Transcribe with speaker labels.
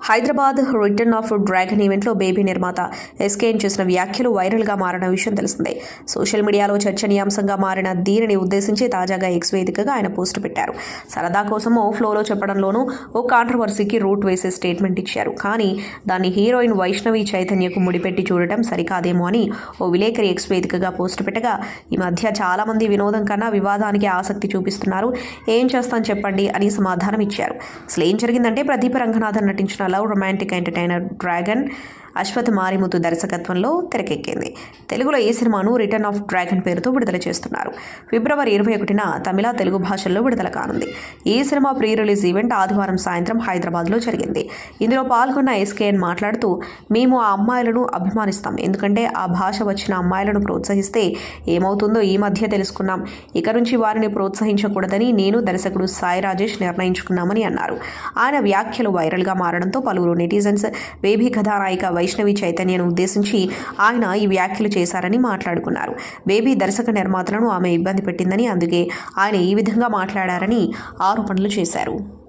Speaker 1: Hyderabad return of dragon ఈవెంట్లో baby నిర్మాత SKN చేసిన వ్యాఖ్యలు వైరల్గా మారిన విషయం తెలిసిందే. సోషల్ మీడియాలో చర్చనీయాంశంగా మారిన దీనిని ఉద్దేశించి తాజాగా ఎక్స్ వేదికగా ఆయన పోస్టు పెట్టారు. సరదా కోసమో ఫ్లోలో చెప్పడంలోనూ ఓ కాంట్రవర్సీకి రూట్ వేసే స్టేట్మెంట్ ఇచ్చారు. కానీ దాన్ని హీరోయిన్ వైష్ణవి చైతన్యకు ముడిపెట్టి చూడటం సరికాదేమో అని ఓ విలేకరి ఎక్స్ వేదికగా పోస్టు పెట్టగా, ఈ మధ్య చాలా మంది వినోదం కన్నా వివాదానికి ఆసక్తి చూపిస్తున్నారు, ఏం చేస్తాం చెప్పండి అని సమాధానం ఇచ్చారు. అసలు ఏం జరిగిందంటే, ప్రదీప్ రంగనాథన్ నటించిన love romantic entertainer Dragon Ashwath Marimuthu దర్శకత్వంలో తెరకెక్కింది. తెలుగులో ఈ సినిమాను రిటర్న్ ఆఫ్ డ్రాగన్ పేరుతో విడుదల చేస్తున్నారు. ఫిబ్రవరి 21న తమిళ, తెలుగు భాషల్లో విడుదల కానుంది. ఈ సినిమా ప్రీ రిలీజ్ ఈవెంట్ ఆదివారం సాయంత్రం హైదరాబాద్లో జరిగింది. ఇందులో పాల్గొన్న ఎస్కేఎన్ మాట్లాడుతూ, మేము ఆ అమ్మాయిలను అభిమానిస్తాం, ఎందుకంటే ఆ భాష వచ్చిన అమ్మాయిలను ప్రోత్సహిస్తే ఏమవుతుందో ఈ మధ్య తెలుసుకున్నాం. ఇక నుంచి వారిని ప్రోత్సహించకూడదని నేను, దర్శకుడు సాయి రాజేష్ నిర్ణయించుకున్నామని అన్నారు. ఆయన వ్యాఖ్యలు వైరల్గా మారడంతో పలువురు నెటిజన్స్ బేబీ కథానాయిక వైష్ణవి చైతన్యను ఉద్దేశించి ఆయన ఈ వ్యాఖ్యలు చేశారని మాట్లాడుకున్నారు. బేబీ దర్శక నిర్మాతలను ఆమె ఇబ్బంది పెట్టిందని, అందుకే ఆయన ఈ విధంగా మాట్లాడారని ఆరోపణలు చేశారు.